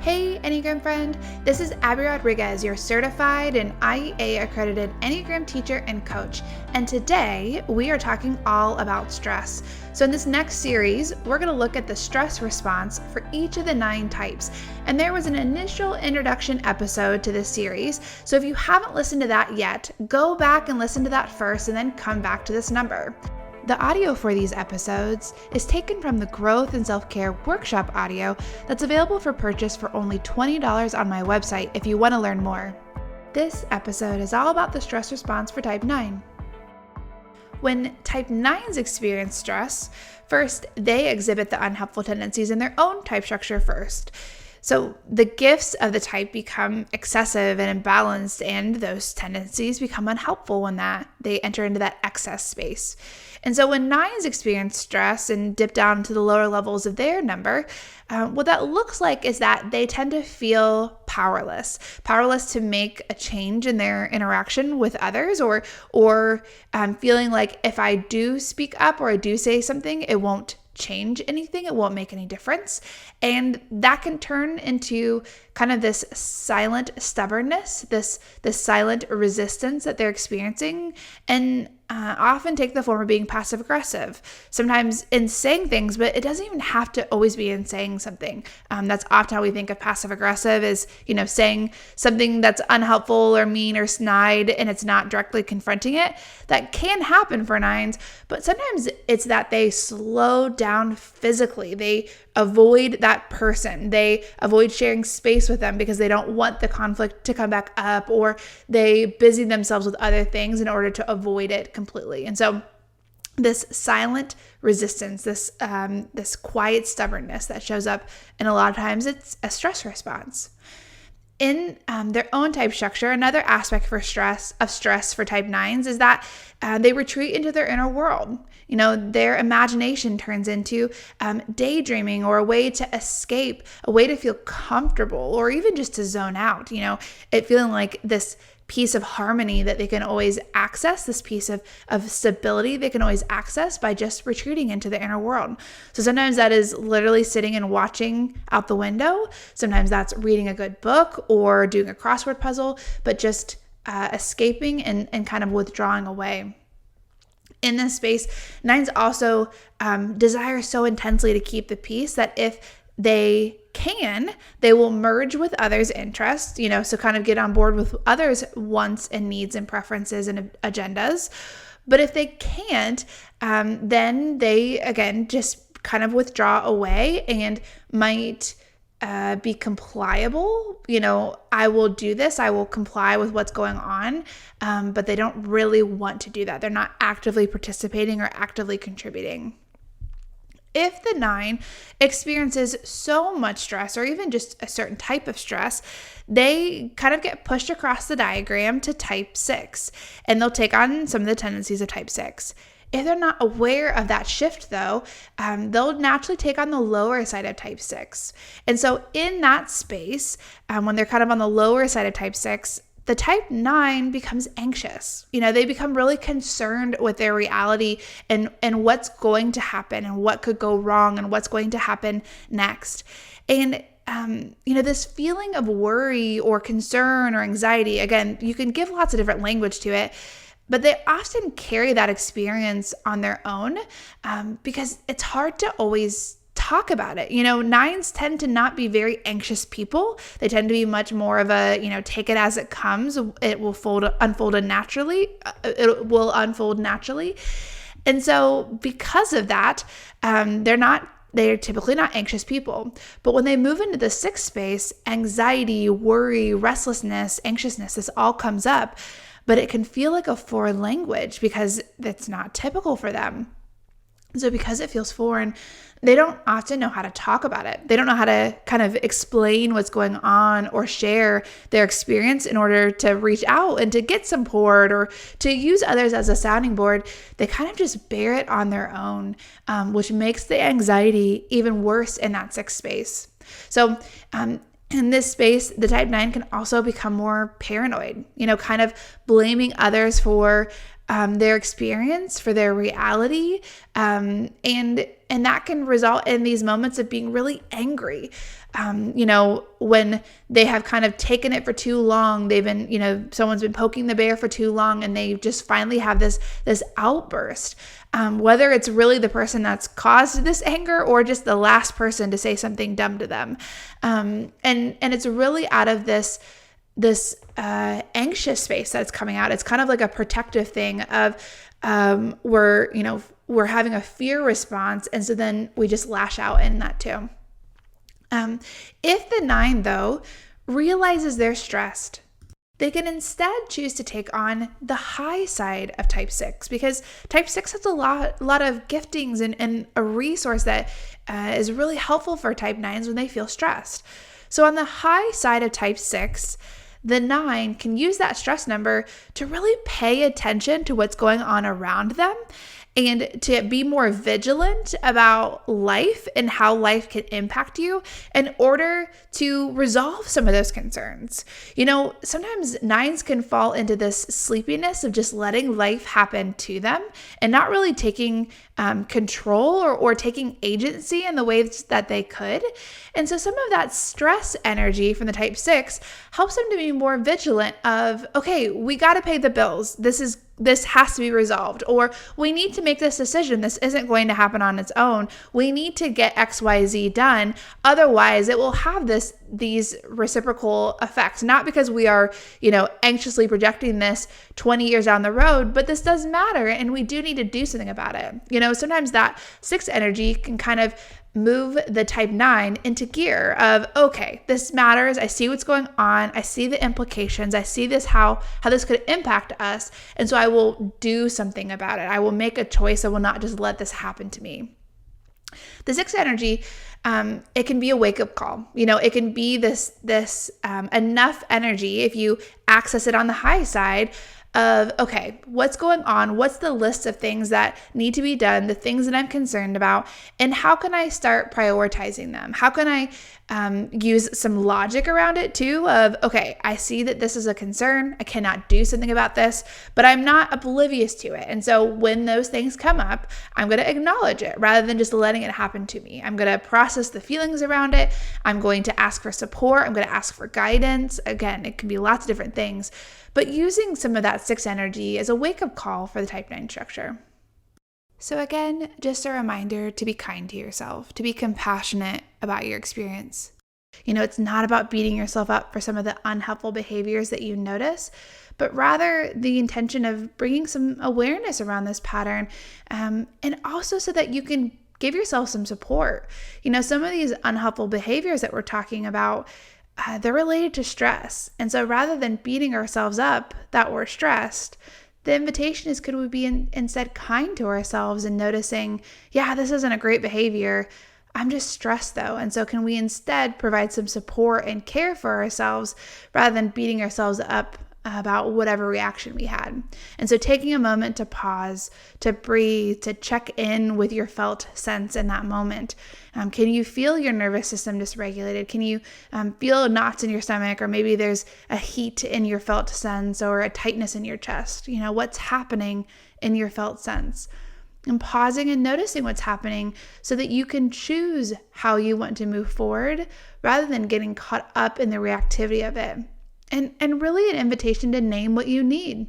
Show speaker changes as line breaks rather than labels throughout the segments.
Hey, Enneagram friend. This is Abby Rodriguez, your certified and IEA accredited Enneagram teacher and coach. And today we are talking all about stress. So in this next series, we're going to look at the stress response for each of the 9 types. And there was an initial introduction episode to this series. So if you haven't listened to that yet, go back and listen to that first and then come back to this number. The audio for these episodes is taken from the Growth and Self-Care Workshop audio that's available for purchase for only $20 on my website if you want to learn more. This episode is all about the stress response for Type 9. When Type 9s experience stress, first, they exhibit the unhelpful tendencies in their own type structure first. So the gifts of the type become excessive and imbalanced, and those tendencies become unhelpful when they enter into that excess space. And so when 9s experience stress and dip down to the lower levels of their number, what that looks like is that they tend to feel powerless to make a change in their interaction with others, or feeling like if I do speak up or I do say something, it won't change anything, it won't make any difference. And that can turn into kind of this silent stubbornness, this silent resistance that they're experiencing, and often take the form of being passive aggressive, sometimes in saying things, but it doesn't even have to always be in saying something. That's often how we think of passive aggressive is, saying something that's unhelpful or mean or snide, and it's not directly confronting it. That can happen for 9s, but sometimes it's that they slow down physically. They avoid that person. They avoid sharing space with them because they don't want the conflict to come back up, or they busy themselves with other things in order to avoid it completely. And so this silent resistance, this quiet stubbornness that shows up, and a lot of times it's a stress response. In their own type structure, another aspect for stress for Type 9s is that they retreat into their inner world. Their imagination turns into daydreaming, or a way to escape, a way to feel comfortable, or even just to zone out. It feeling like this piece of harmony that they can always access, this piece of stability they can always access by just retreating into the inner world. So sometimes that is literally sitting and watching out the window. Sometimes that's reading a good book or doing a crossword puzzle, but just escaping and kind of withdrawing away. In this space, 9s also desire so intensely to keep the peace that if they can, they will merge with others' interests, so kind of get on board with others' wants and needs and preferences and agendas. But if they can't, then they, again, just kind of withdraw away and might be compliable. I will do this, I will comply with what's going on, but they don't really want to do that. They're not actively participating or actively contributing. If the 9 experiences so much stress, or even just a certain type of stress, they kind of get pushed across the diagram to Type 6, and they'll take on some of the tendencies of Type 6. If they're not aware of that shift, though, they'll naturally take on the lower side of Type 6. And so in that space, when they're kind of on the lower side of Type 6, the Type 9 becomes anxious. They become really concerned with their reality and what's going to happen and what could go wrong and what's going to happen next. And this feeling of worry or concern or anxiety, again, you can give lots of different language to it, but they often carry that experience on their own because it's hard to always talk about it. 9s tend to not be very anxious people. They tend to be much more of a, take it as it comes. It will unfold naturally. It will unfold naturally. And so because of that, they're typically not anxious people. But when they move into the 6th space, anxiety, worry, restlessness, anxiousness, this all comes up, but it can feel like a foreign language because it's not typical for them. So because it feels foreign, they don't often know how to talk about it. They don't know how to kind of explain what's going on or share their experience in order to reach out and to get support or to use others as a sounding board. They kind of just bear it on their own, which makes the anxiety even worse in that 6th space. So in this space, the Type 9 can also become more paranoid, kind of blaming others for their experience, for their reality, and And that can result in these moments of being really angry. When they have kind of taken it for too long, they've been, someone's been poking the bear for too long, and they just finally have this outburst. Whether it's really the person that's caused this anger or just the last person to say something dumb to them. And it's really out of this anxious space that's coming out. It's kind of like a protective thing of we're having a fear response, and so then we just lash out in that too. If the 9, though, realizes they're stressed, they can instead choose to take on the high side of type 6, because type 6 has a lot of giftings and a resource that is really helpful for type 9s when they feel stressed. So on the high side of type 6, the 9 can use that stress number to really pay attention to what's going on around them and to be more vigilant about life and how life can impact you in order to resolve some of those concerns. Sometimes 9s can fall into this sleepiness of just letting life happen to them and not really taking control or taking agency in the ways that they could. And so some of that stress energy from the type 6 helps them to be more vigilant of, okay, we got to pay the bills. This has to be resolved, or we need to make this decision. This isn't going to happen on its own. We need to get XYZ done. Otherwise, it will have these reciprocal effects, not because we are, anxiously projecting this 20 years down the road, but this does matter. And we do need to do something about it. Sometimes that 6 energy can kind of move the type 9 into gear of, okay, this matters. I see what's going on. I see the implications. I see this, how this could impact us. And so I will do something about it. I will make a choice. I will not just let this happen to me. The 6 energy, it can be a wake-up call. It can be this enough energy if you access it on the high side of, okay, what's going on? What's the list of things that need to be done, the things that I'm concerned about, and how can I start prioritizing them? How can I use some logic around it too of, okay, I see that this is a concern. I cannot do something about this, but I'm not oblivious to it. And so when those things come up, I'm going to acknowledge it rather than just letting it happen to me. I'm going to process the feelings around it. I'm going to ask for support. I'm going to ask for guidance. Again, it can be lots of different things, but using some of that 6 energy as a wake-up call for the type 9 structure. So again, just a reminder to be kind to yourself, to be compassionate about your experience. It's not about beating yourself up for some of the unhelpful behaviors that you notice, but rather the intention of bringing some awareness around this pattern, and also so that you can give yourself some support. Some of these unhelpful behaviors that we're talking about, they're related to stress. And so rather than beating ourselves up that we're stressed, the invitation is, could we be instead kind to ourselves and noticing, yeah, this isn't a great behavior. I'm just stressed though. And so can we instead provide some support and care for ourselves rather than beating ourselves up about whatever reaction we had? And so taking a moment to pause, to breathe, to check in with your felt sense in that moment. Can you feel your nervous system dysregulated? Can you feel knots in your stomach, or maybe there's a heat in your felt sense or a tightness in your chest? What's happening in your felt sense? And pausing and noticing what's happening so that you can choose how you want to move forward rather than getting caught up in the reactivity of it. And really an invitation to name what you need.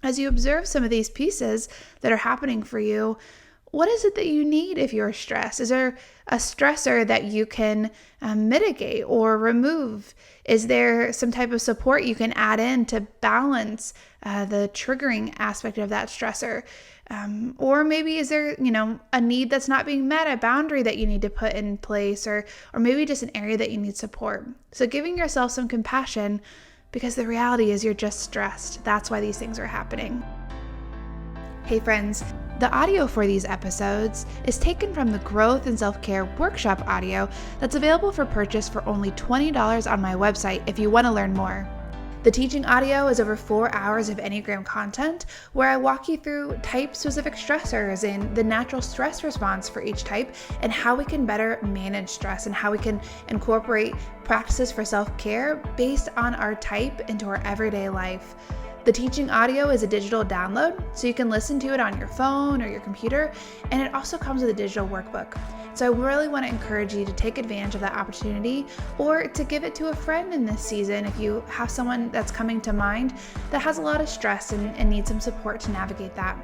As you observe some of these pieces that are happening for you, what is it that you need if you're stressed? Is there a stressor that you can mitigate or remove? Is there some type of support you can add in to balance the triggering aspect of that stressor? Or maybe is there, a need that's not being met, a boundary that you need to put in place, or maybe just an area that you need support. So giving yourself some compassion, because the reality is you're just stressed. That's why these things are happening. Hey friends, the audio for these episodes is taken from the Growth and Self-Care Workshop audio that's available for purchase for only $20 on my website if you want to learn more. The teaching audio is over 4 hours of Enneagram content where I walk you through type-specific stressors and the natural stress response for each type and how we can better manage stress and how we can incorporate practices for self-care based on our type into our everyday life. The teaching audio is a digital download, so you can listen to it on your phone or your computer, and it also comes with a digital workbook. So I really want to encourage you to take advantage of that opportunity or to give it to a friend in this season if you have someone that's coming to mind that has a lot of stress and needs some support to navigate that.